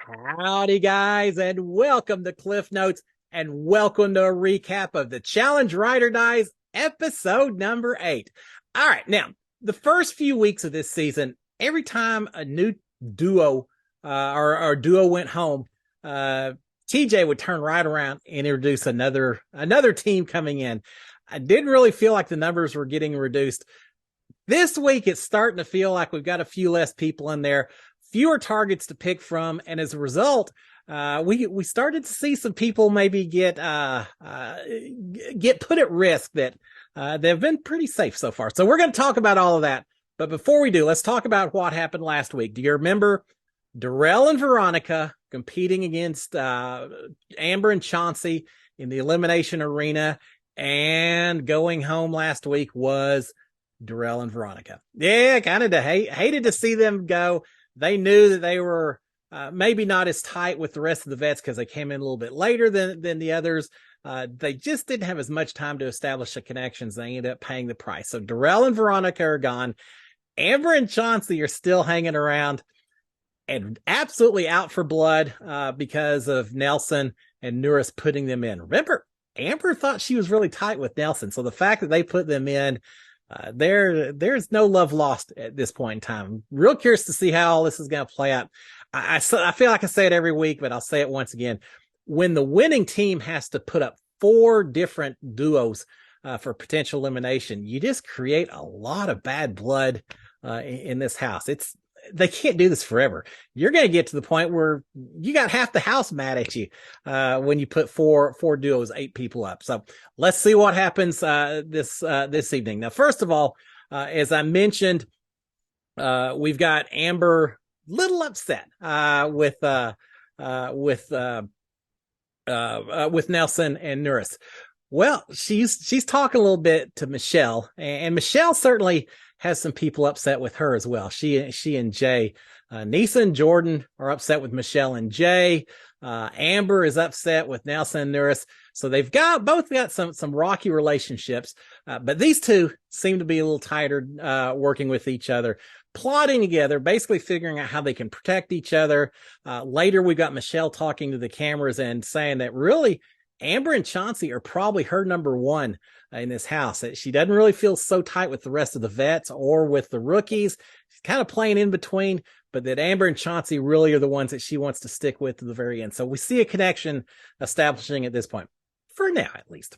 Howdy, guys, and welcome to Cliff Notes, and welcome to a recap of the Challenge Ride or Dies episode number 8. All right, now, the first few weeks of this season, every time a new duo or duo went home, TJ would turn right around and introduce another team coming in. I didn't really feel like the numbers were getting reduced. This week, it's starting to feel like we've got a few less people in there, fewer targets to pick from, and as a result, we started to see some people maybe get put at risk that they've been pretty safe so far. So we're going to talk about all of that. But before we do, let's talk about what happened last week. Do you remember Darrell and Veronica competing against Amber and Chauncey in the elimination arena? And going home last week was Darrell and Veronica. Yeah, kind of hated to see them go. They knew that they were maybe not as tight with the rest of the vets because they came in a little bit later than the others. They just didn't have as much time to establish the connections. They ended up paying the price. So Darrell and Veronica are gone. Amber and Chauncey are still hanging around and absolutely out for blood because of Nelson and Nuris putting them in. Remember, Amber thought she was really tight with Nelson. So the fact that they put them in, there's no love lost at this point in time. Real curious to see how all this is going to play out. I feel like I say it every week, but I'll say it once again. When the winning team has to put up 4 different duos for potential elimination, you just create a lot of bad blood in this house. They can't do this forever. You're going to get to the point where you got half the house mad at you when you put four duos, 8 people up. So let's see what happens this evening. Now, first of all, as I mentioned, we've got Amber little upset with Nelson and Nuris. Well, she's talking a little bit to Michelle, and Michelle certainly has some people upset with her as well. She and Jay, Nisa and Jordan are upset with Michelle and Jay. Amber is upset with Nelson and Nuris. So they've both got some rocky relationships. But these two seem to be a little tighter, working with each other, plotting together, basically figuring out how they can protect each other. Later, we got Michelle talking to the cameras and saying that really Amber and Chauncey are probably her number one in this house. She doesn't really feel so tight with the rest of the vets or with the rookies. She's kind of playing in between, but that Amber and Chauncey really are the ones that she wants to stick with to the very end. So we see a connection establishing at this point, for now at least.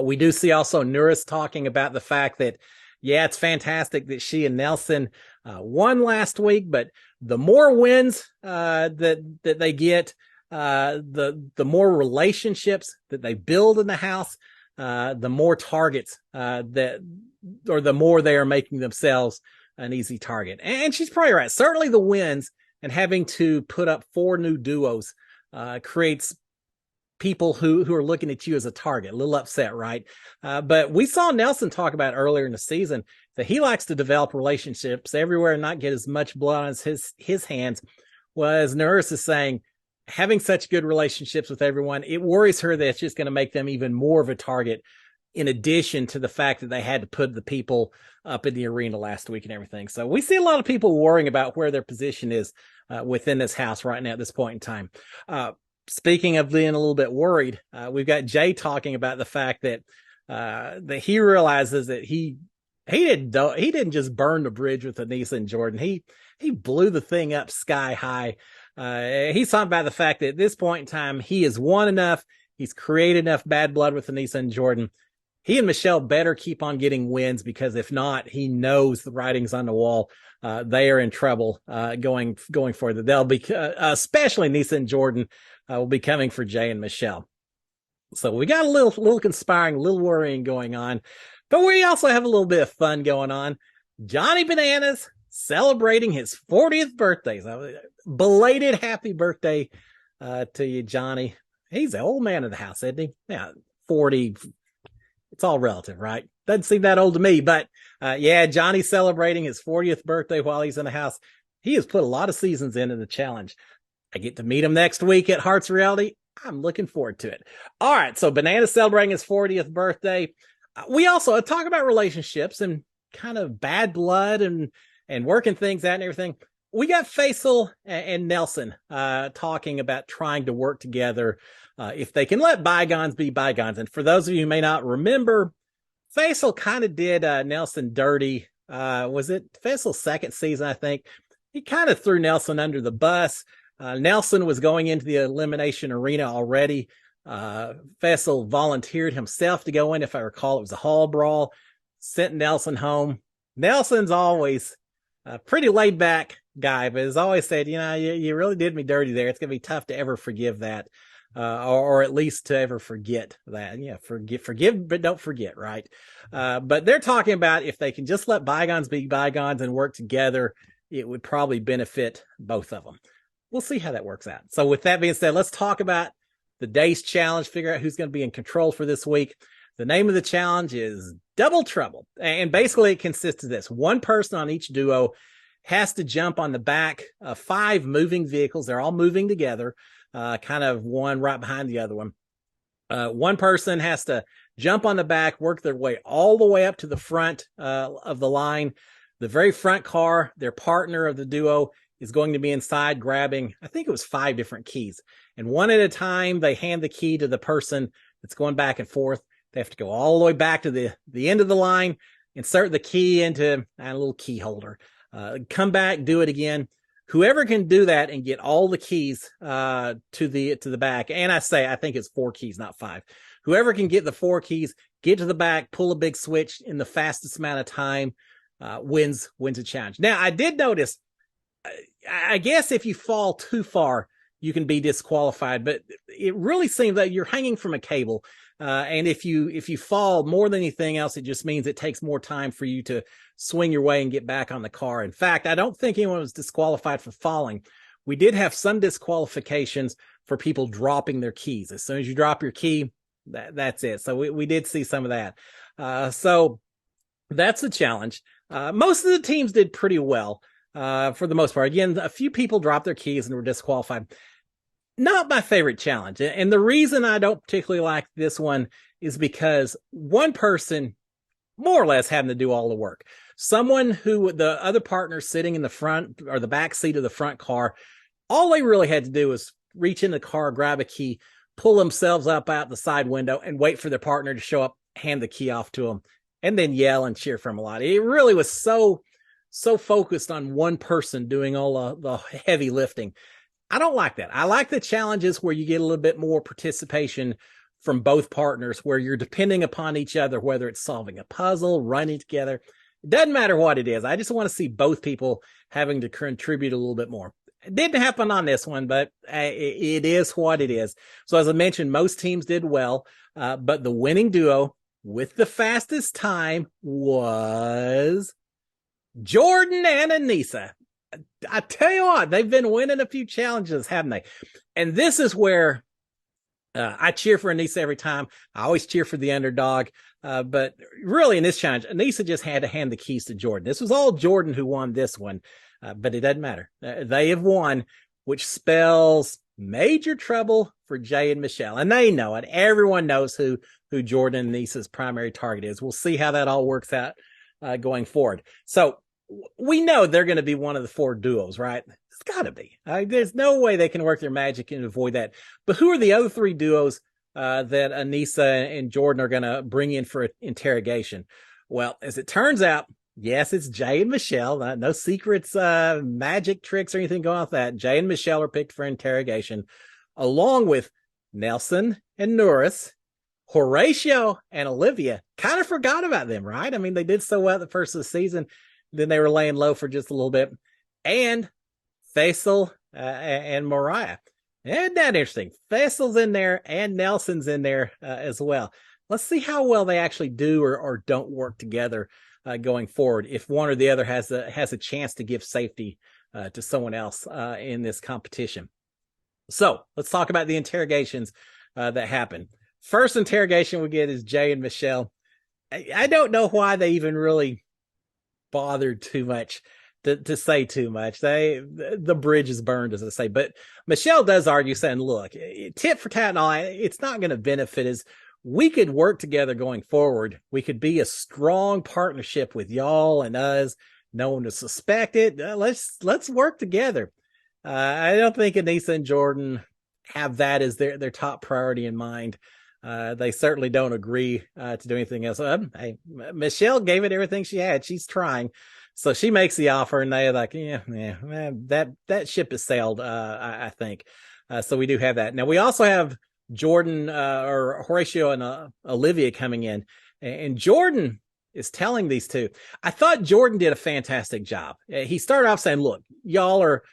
We do see also Nuris talking about the fact that, yeah, it's fantastic that she and Nelson won last week, but the more wins that they get, the more relationships that they build in the house, the more targets the more they are making themselves an easy target. And she's probably right. Certainly the wins and having to put up 4 new duos creates people who are looking at you as a target, a little upset, right? But we saw Nelson talk about earlier in the season that he likes to develop relationships everywhere and not get as much blood on his hands. Was Nuris is saying, having such good relationships with everyone, it worries her that it's just going to make them even more of a target, in addition to the fact that they had to put the people up in the arena last week and everything. So we see a lot of people worrying about where their position is within this house right now at this point in time. Speaking of being a little bit worried, we've got Jay talking about the fact that he realizes that he didn't just burn the bridge with Anissa and Jordan. He blew the thing up sky high. He's talking about the fact that at this point in time, he has won enough. He's created enough bad blood with Anissa and Jordan. He and Michelle better keep on getting wins, because if not, he knows the writing's on the wall. They are in trouble going further. They'll be, especially Anissa and Jordan, will be coming for Jay and Michelle. So we got a little conspiring, a little worrying going on, but we also have a little bit of fun going on. Johnny Bananas celebrating his 40th birthday. So belated happy birthday to you, Johnny. He's the old man of the house, isn't he? Yeah, 40. It's all relative, right? Doesn't seem that old to me, but yeah, Johnny's celebrating his 40th birthday while he's in the house. He has put a lot of seasons into the challenge. I get to meet him next week at Hearts Reality. I'm looking forward to it. All right, so Banana's celebrating his 40th birthday. We also talk about relationships and kind of bad blood and working things out and everything. we got Faisal and Nelson talking about trying to work together if they can let bygones be bygones. And for those of you who may not remember, Faisal kind of did Nelson dirty. Was it Faisal's second season, I think? He kind of threw Nelson under the bus. Nelson was going into the elimination arena already. Faisal volunteered himself to go in. If I recall, it was a hall brawl. Sent Nelson home. Nelson's always a pretty laid back guy, but has always said, you really did me dirty there. It's going to be tough to ever forgive that, or at least to ever forget that. Yeah, forgive, but don't forget, right? But they're talking about if they can just let bygones be bygones and work together, it would probably benefit both of them. We'll see how that works out. So with that being said, let's talk about the day's challenge, figure out who's going to be in control for this week. The name of the challenge is Double Trouble. And basically it consists of this. One person on each duo has to jump on the back of 5 moving vehicles. They're all moving together, kind of one right behind the other one. One person has to jump on the back, work their way all the way up to the front of the line. The very front car, their partner of the duo, is going to be inside grabbing, I think it was 5 different keys. And one at a time, they hand the key to the person that's going back and forth. They have to go all the way back to the end of the line, insert the key into a little key holder, come back, do it again. Whoever can do that and get all the keys to the back, and I think it's 4 keys, not 5. Whoever can get the 4 keys, get to the back, pull a big switch in the fastest amount of time, wins a challenge. Now, I did notice, I guess if you fall too far, you can be disqualified, but it really seems that you're hanging from a cable. And if you fall more than anything else, it just means it takes more time for you to swing your way and get back on the car. In fact, I don't think anyone was disqualified for falling. We did have some disqualifications for people dropping their keys. As soon as you drop your key, that's it. So we did see some of that. So that's a challenge. Most of the teams did pretty well for the most part. Again, a few people dropped their keys and were disqualified. Not my favorite challenge. And the reason I don't particularly like this one is because one person more or less having to do all the work. Someone who the other partner sitting in the front or the back seat of the front car, all they really had to do was reach in the car, grab a key, pull themselves up out the side window and wait for their partner to show up, hand the key off to them, and then yell and cheer for them a lot. It really was so focused on one person doing all the heavy lifting. I don't like that. I like the challenges where you get a little bit more participation from both partners, where you're depending upon each other, whether it's solving a puzzle, running together. It doesn't matter what it is. I just want to see both people having to contribute a little bit more. It didn't happen on this one, but it is what it is. So as I mentioned, most teams did well, but the winning duo with the fastest time was Jordan and Anissa. I tell you what, they've been winning a few challenges, haven't they? And this is where I cheer for Anissa every time. I always cheer for the underdog. But really in this challenge, Anissa just had to hand the keys to Jordan. This was all Jordan who won this one, but it doesn't matter. They have won, which spells major trouble for Jay and Michelle. And they know it. Everyone knows who Jordan and Anissa's primary target is. We'll see how that all works out going forward. So we know they're going to be one of the 4 duos, right? It's got to be. There's no way they can work their magic and avoid that. But who are the other 3 duos that Anissa and Jordan are going to bring in for interrogation? Well, as it turns out, yes, it's Jay and Michelle. No secrets, magic tricks or anything going on with that. Jay and Michelle are picked for interrogation, along with Nelson and Norris. Horatio and Olivia. Kind of forgot about them, right? I mean, they did so well at the first of the season. Then they were laying low for just a little bit. And Faisal and Mariah. Isn't that interesting? Faisal's in there and Nelson's in there as well. Let's see how well they actually do or don't work together going forward. If one or the other has a chance to give safety to someone else in this competition. So let's talk about the interrogations that happen. First interrogation we get is Jay and Michelle. I don't know why they even really bothered too much to say too much. The bridge is burned, as I say. But Michelle does argue, saying, look, tit for tat and all, it's not going to benefit us. We could work together going forward. We could be a strong partnership with y'all and us. no one to suspect it. Let's work together. I don't think Anissa and Jordan have that as their top priority in mind. They certainly don't agree to do anything else. Hey, Michelle gave it everything she had. She's trying. So she makes the offer, and they're like, yeah, that ship has sailed, I think. So we do have that. Now, we also have Jordan or Horatio and Olivia coming in. And Jordan is telling these two. I thought Jordan did a fantastic job. He started off saying, look, y'all are,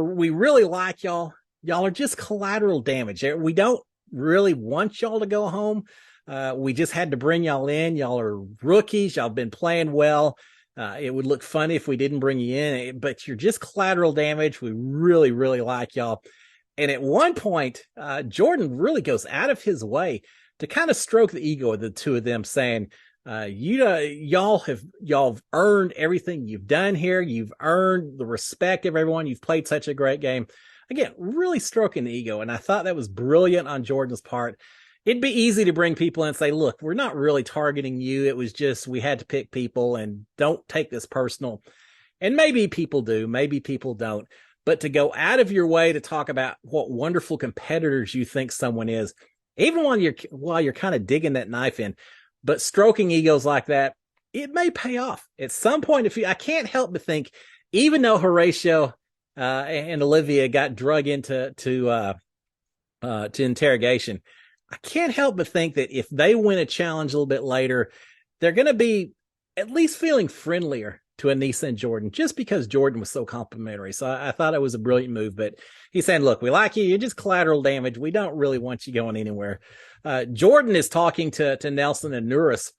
we really like y'all. Y'all are just collateral damage. We don't really want y'all to go home. We just had to bring y'all in. Y'all are rookies. Y'all been playing well. It would look funny if we didn't bring you in, but you're just collateral damage. We really, really like y'all. And at one point, Jordan really goes out of his way to kind of stroke the ego of the two of them, saying, y'all have earned everything you've done here. You've earned the respect of everyone. You've played such a great game. Again, really stroking the ego. And I thought that was brilliant on Jordan's part. It'd be easy to bring people in and say, look, we're not really targeting you. It was just, we had to pick people, and don't take this personal. And maybe people do, maybe people don't. But to go out of your way to talk about what wonderful competitors you think someone is, even while you're kind of digging that knife in, but stroking egos like that, it may pay off at some point. I can't help but think, even though Horatio and Olivia got drug into interrogation, I can't help but think that if they win a challenge a little bit later, they're going to be at least feeling friendlier to Anissa and Jordan, just because Jordan was so complimentary. So I thought it was a brilliant move. But he's saying, look, we like you. You're just collateral damage. We don't really want you going anywhere. Jordan is talking to Nelson and Nuris,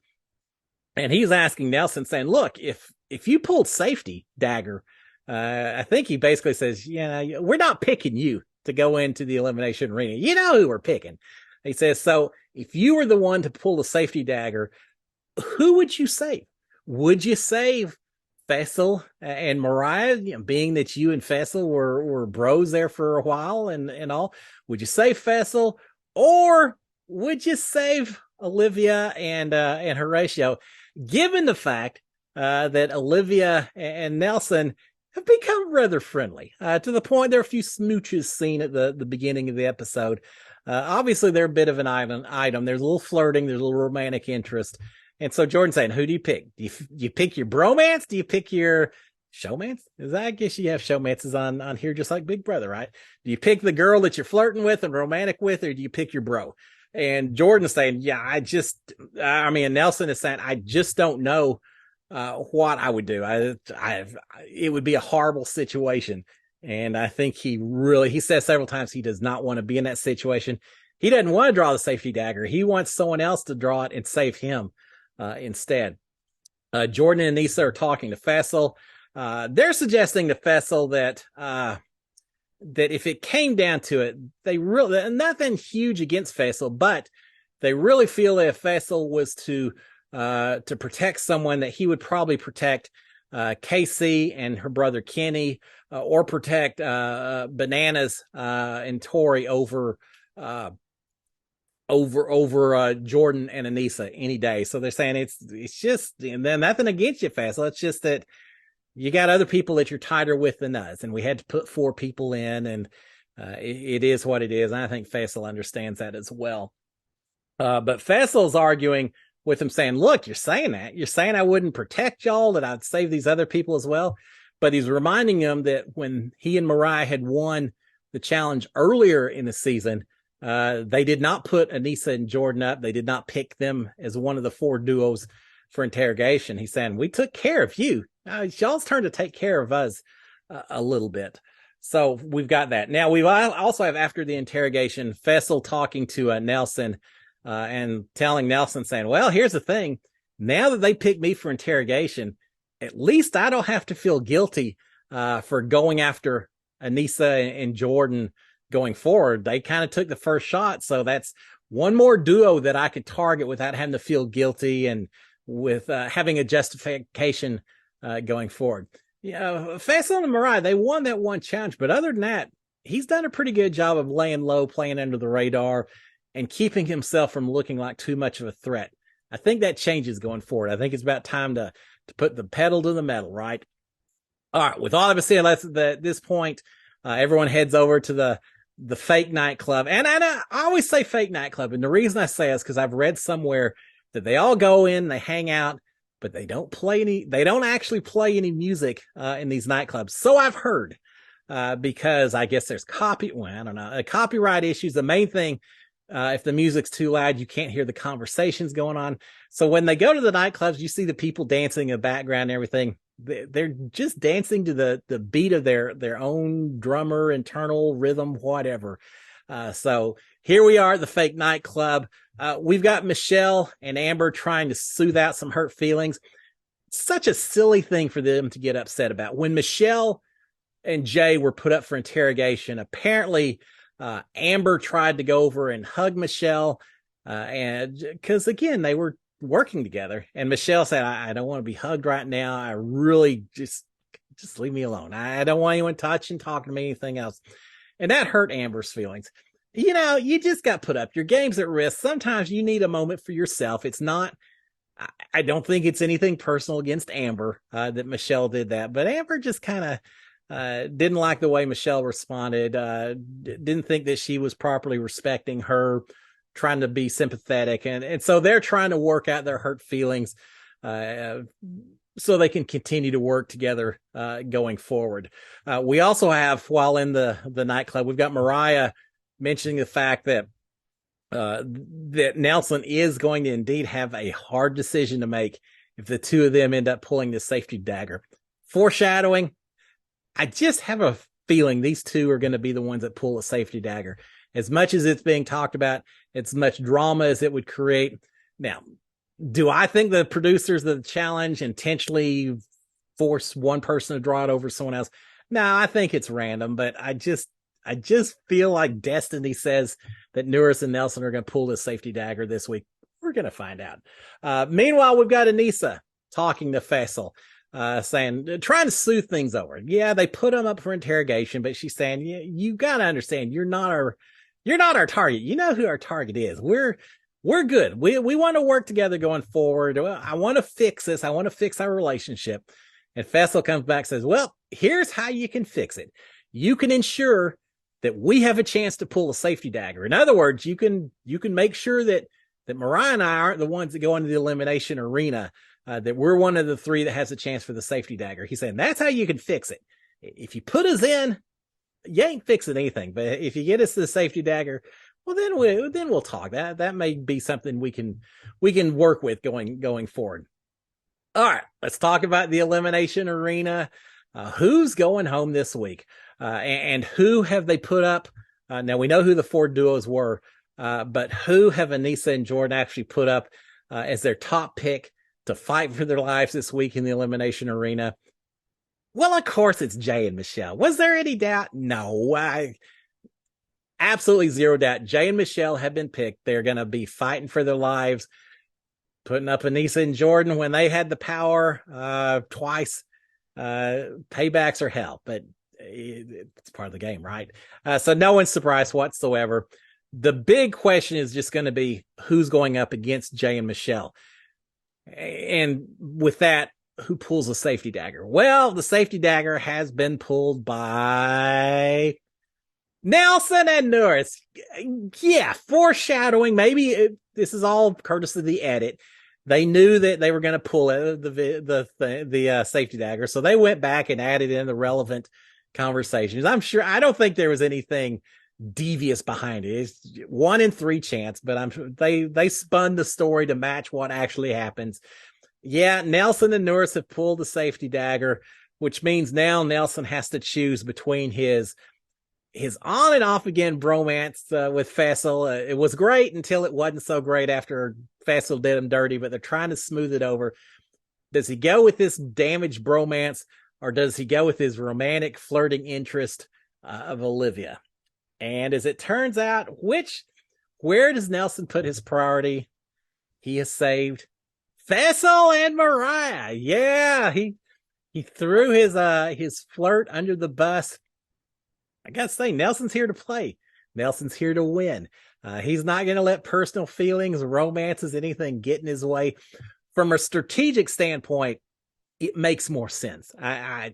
and he's asking Nelson, saying, look, if you pulled safety dagger, I think he basically says, yeah, we're not picking you to go into the elimination arena. You know who we're picking. He says, so if you were the one to pull the safety dagger, who would you save? Would you save Faisal and Mariah, being that you and Faisal were bros there for a while and all? Would you save Faisal, or would you save Olivia and Horatio, given the fact that Olivia and Nelson have become rather friendly, to the point there are a few smooches seen at the beginning of the episode. Obviously, they're a bit of an item. There's a little flirting. There's a little romantic interest. And so Jordan's saying, who do you pick? Do you pick your bromance? Do you pick your showmance? I guess you have showmances on here just like Big Brother, right? Do you pick the girl that you're flirting with and romantic with, or do you pick your bro? And Jordan's saying, yeah, Nelson is saying, I just don't know what I would do. It would be a horrible situation. And I think he says several times he does not want to be in that situation. He doesn't want to draw the safety dagger. He wants someone else to draw it and save him instead. Jordan and Anissa are talking to Faisal. They're suggesting to Faisal that if it came down to it, they really, nothing huge against Faisal, but they really feel that if Faisal was to protect someone, that he would probably protect Casey and her brother Kenny, or protect Bananas and Tori over Jordan and Anissa any day. So they're saying it's just, and then nothing against you, Faisal. It's just that you got other people that you're tighter with than us, and we had to put 4 people in, and it is what it is. And I think Faisal understands that as well. But Faisal's arguing with him, saying, look, you're saying I wouldn't protect y'all, that I'd save these other people as well. But he's reminding them that when he and Mariah had won the challenge earlier in the season, they did not put Anissa and Jordan up. They did not pick them as one of the 4 duos for interrogation. He's saying, we took care of you. Now it's y'all's turn to take care of us a little bit. So we've got that. Now we also have, after the interrogation, Faisal talking to Nelson and telling Nelson, saying, well, here's the thing. Now that they picked me for interrogation, at least I don't have to feel guilty for going after Anissa and Jordan going forward. They kind of took the first shot. So that's one more duo that I could target without having to feel guilty, and with having a justification going forward. Faisal and Mariah, they won that one challenge, but other than that, he's done a pretty good job of laying low, playing under the radar, and keeping himself from looking like too much of a threat. I think that changes going forward. I think it's about time to to put the pedal to the metal, right? All right, with all of us said, at this point, everyone heads over to the fake nightclub. And I always say fake nightclub. And the reason I say is because I've read somewhere that they all go in, they hang out, but they don't actually play any music in these nightclubs. So I've heard, because I guess there's I don't know, copyright issues. The main thing, if the music's too loud, you can't hear the conversations going on. So when they go to the nightclubs, you see the people dancing in the background and everything. They're just dancing to the beat of their own drummer, internal rhythm, whatever. So here we are at the fake nightclub. We've got Michelle and Amber trying to soothe out some hurt feelings. Such a silly thing for them to get upset about. When Michelle and Jay were put up for interrogation, apparently Amber tried to go over and hug Michelle, and because again, they were working together, and Michelle said, I don't want to be hugged right now. I really just leave me alone. I don't want anyone touching, talking to me, anything else. And that hurt Amber's feelings. You just got put up. Your game's at risk. Sometimes you need a moment for yourself. It's not, I don't think it's anything personal against Amber that Michelle did that, but Amber just kind of didn't like the way Michelle responded, didn't think that she was properly respecting her, trying to be sympathetic. And so they're trying to work out their hurt feelings so they can continue to work together going forward. We also have, while in the nightclub, we've got Mariah mentioning the fact that that Nelson is going to indeed have a hard decision to make if the two of them end up pulling the safety dagger. Foreshadowing, I just have a feeling these two are going to be the ones that pull a safety dagger. As much as it's being talked about, as much drama as it would create. Now, do I think the producers of the challenge intentionally force one person to draw it over someone else? No, I think it's random, but I just feel like destiny says that Nuris and Nelson are going to pull the safety dagger this week. We're going to find out. Meanwhile, we've got Anissa talking to Faisal, trying to soothe things over. Yeah, they put him up for interrogation, but she's saying, you got to understand, you're not our target. You know who our target is. We're good. We want to work together going forward. I want to fix this. I want to fix our relationship. And Faisal comes back and says, well, here's how you can fix it. You can ensure that we have a chance to pull a safety dagger. In other words, you can make sure that Mariah and I aren't the ones that go into the elimination arena, that we're one of the three that has a chance for the safety dagger. He's saying that's how you can fix it. If you put us in, you ain't fixing anything. But if you get us to the safety dagger, well, then we'll talk. That may be something we can work with going forward. All right, let's talk about the elimination arena. Who's going home this week? And who have they put up? Now we know who the four duos were, but who have Anissa and Jordan actually put up as their top pick to fight for their lives this week in the elimination arena? Well, of course, it's Jay and Michelle. Was there any doubt? No, absolutely zero doubt. Jay and Michelle have been picked. They're going to be fighting for their lives, putting up Anissa and Jordan when they had the power twice. Paybacks are hell, but it's part of the game, right? So no one's surprised whatsoever. The big question is just going to be who's going up against Jay and Michelle. And with that, who pulls the safety dagger? Well, the safety dagger has been pulled by Nelson and Nuris. Yeah, foreshadowing. Maybe this is all courtesy of the edit. They knew that they were going to pull the safety dagger, so they went back and added in the relevant conversations. I don't think there was anything devious behind it. It's 1 in 3 chance, but they spun the story to match what actually happens. Yeah, Nelson and Nuris have pulled the safety dagger, which means now Nelson has to choose between his on and off again bromance with Faisal. It was great until it wasn't so great after Faisal did him dirty, but they're trying to smooth it over. Does he go with this damaged bromance, or does he go with his romantic flirting interest of Olivia? And as it turns out, where does Nelson put his priority? He has saved Faisal and Mariah. Yeah, he threw his flirt under the bus. I gotta say, Nelson's here to play. Nelson's here to win. He's not going to let personal feelings, romances, anything get in his way. From a strategic standpoint, it makes more sense. I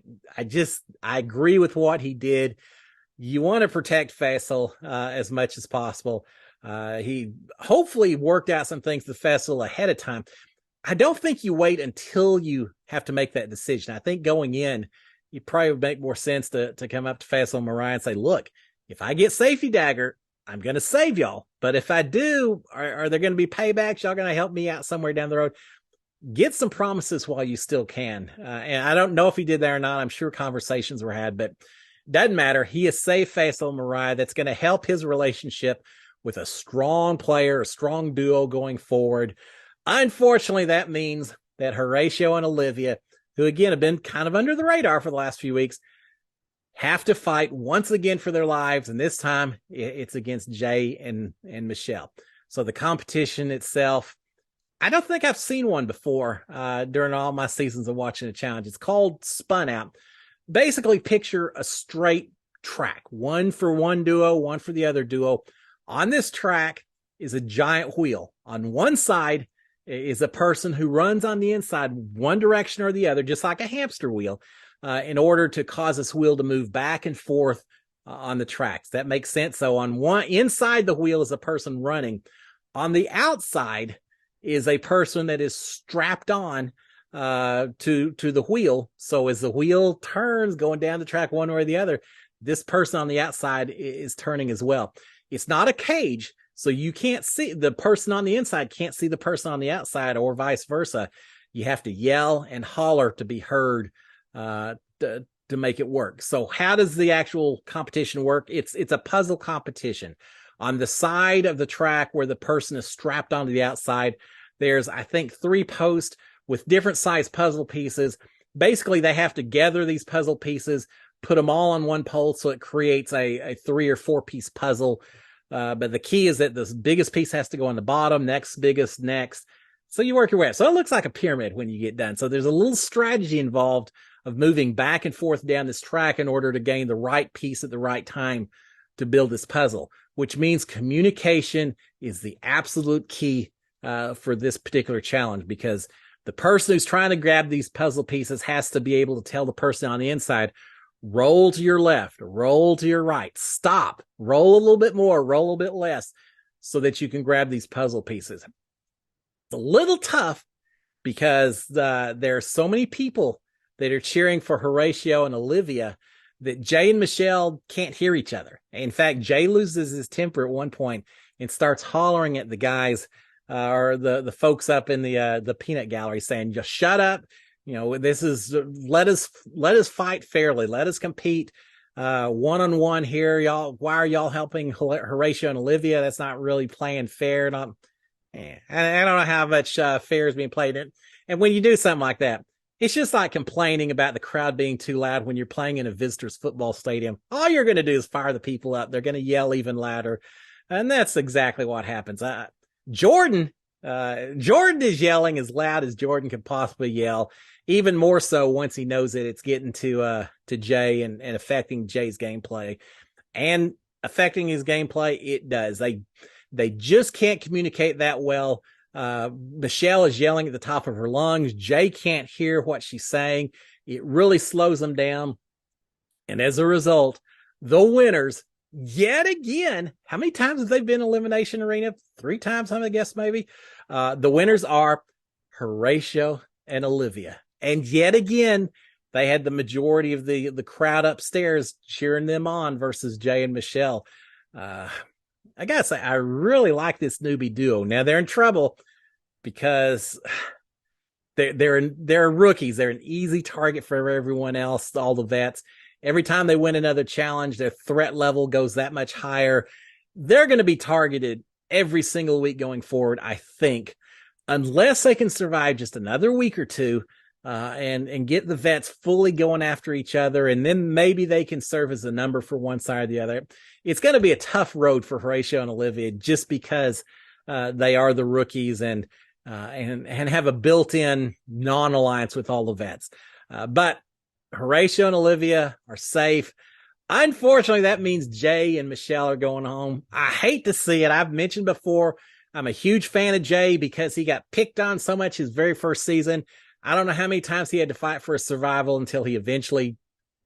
agree with what he did. You want to protect Faisal as much as possible. He hopefully worked out some things with Faisal ahead of time. I don't think you wait until you have to make that decision. I think going in, you probably would make more sense to come up to Faisal and Mariah and say, look, if I get safety dagger, I'm going to save y'all. But if I do, are there going to be paybacks? Y'all going to help me out somewhere down the road? Get some promises while you still can. And I don't know if he did that or not. I'm sure conversations were had, but doesn't matter. He has saved Faisal and Mariah. That's going to help his relationship with a strong player, a strong duo going forward. Unfortunately, that means that Horatio and Olivia, who again have been kind of under the radar for the last few weeks, have to fight once again for their lives. And this time it's against Jay and Michelle. So the competition itself, I don't think I've seen one before during all my seasons of watching a challenge. It's called Spun Out. Basically, picture a straight track, one for one duo, one for the other duo. On this track is a giant wheel. On one side is a person who runs on the inside one direction or the other, just like a hamster wheel, in order to cause this wheel to move back and forth on the tracks. That makes sense. So on one inside the wheel is a person running. On the outside is a person that is strapped on to the wheel. So as the wheel turns going down the track one way or the other, this person on the outside is turning as well. It's not a cage, so you can't see the person on the inside, can't see the person on the outside, or vice versa. You have to yell and holler to be heard to make it work. So how does the actual competition work? It's a puzzle competition. On the side of the track where the person is strapped onto the outside, there's, I think, 3 posts with different size puzzle pieces. Basically, they have to gather these puzzle pieces, put them all on one pole, so it creates a 3 or 4 piece puzzle. But the key is that the biggest piece has to go on the bottom, next biggest, next. So you work your way up. So it looks like a pyramid when you get done. So there's a little strategy involved of moving back and forth down this track in order to gain the right piece at the right time to build this puzzle, which means communication is the absolute key for this particular challenge, because the person who's trying to grab these puzzle pieces has to be able to tell the person on the inside, roll to your left, roll to your right, stop, roll a little bit more, roll a little bit less, so that you can grab these puzzle pieces. It's a little tough because there are so many people that are cheering for Horatio and Olivia that Jay and Michelle can't hear each other. In fact, Jay loses his temper at one point and starts hollering at the guys or the folks up in the peanut gallery, saying, just shut up. You know, this is, let us fight fairly. Let us compete one-on-one here. Y'all, why are y'all helping Horatio and Olivia? That's not really playing fair. I don't know how much fair is being played. And when you do something like that, it's just like complaining about the crowd being too loud when you're playing in a visitor's football stadium. All you're going to do is fire the people up. They're going to yell even louder. And that's exactly what happens. Jordan is yelling as loud as Jordan can possibly yell, even more so once he knows that it's getting to Jay and affecting Jay's gameplay. And affecting his gameplay, it does. They just can't communicate that well. Michelle is yelling at the top of her lungs. Jay can't hear what she's saying. It really slows them down. And as a result, the winners, yet again, how many times have they been in Elimination Arena? 3 times, I guess, maybe. The winners are Horatio and Olivia. And yet again, they had the majority of the crowd upstairs cheering them on versus Jay and Michelle. I gotta say, I really like this newbie duo. Now they're in trouble because they're rookies. They're an easy target for everyone else, all the vets. Every time they win another challenge, their threat level goes that much higher. They're going to be targeted every single week going forward, I think, unless they can survive just another week or two and get the vets fully going after each other, and then maybe they can serve as a number for one side or the other. It's going to be a tough road for Horatio and Olivia just because they are the rookies and have a built-in non-alliance with all the vets. But Horatio and Olivia are safe. Unfortunately, that means Jay and Michelle are going home. I hate to see it. I've mentioned before, I'm a huge fan of Jay because he got picked on so much his very first season. I don't know how many times he had to fight for his survival until he eventually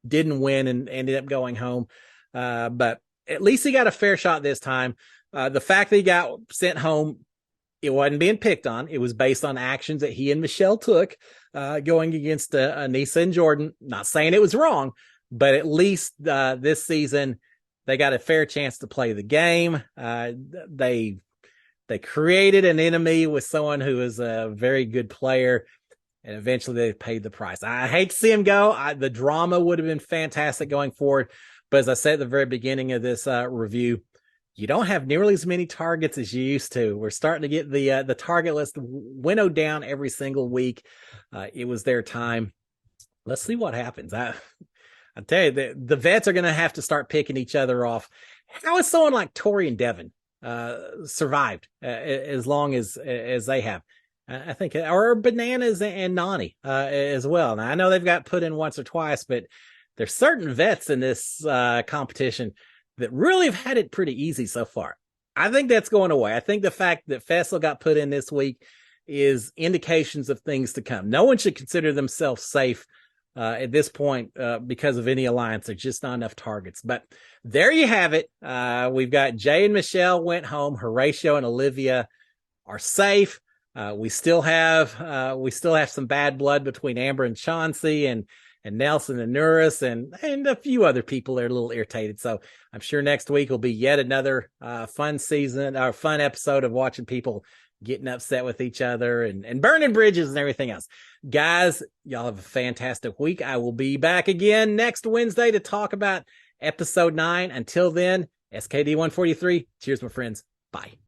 didn't win and ended up going home. But at least he got a fair shot this time. The fact that he got sent home, it wasn't being picked on. It was based on actions that he and Michelle took going against Anissa and Jordan. Not saying it was wrong, but at least this season they got a fair chance to play the game. They created an enemy with someone who is a very good player, and eventually they paid the price. I hate to see him go. The drama would have been fantastic going forward, but as I said at the very beginning of this review, you don't have nearly as many targets as you used to. We're starting to get the target list winnowed down every single week. It was their time. Let's see what happens. I tell you, the vets are going to have to start picking each other off. How has someone like Tori and Devin survived as long as they have? I think, or Bananas and Nani as well. Now, I know they've got put in once or twice, but there's certain vets in this competition that really have had it pretty easy so far. I think that's going away. I think the fact that Fessel got put in this week is indications of things to come. No one should consider themselves safe at this point because of any alliance. There's just not enough targets. But there you have it. We've got Jay and Michelle went home. Horatio and Olivia are safe. We still have some bad blood between Amber and Chauncey and Nelson and Nuris and a few other people that are a little irritated. So I'm sure next week will be yet another fun season or fun episode of watching people getting upset with each other and burning bridges and everything else. Guys, y'all have a fantastic week. I will be back again next Wednesday to talk about episode 9. Until then, SKD 143. Cheers, my friends. Bye.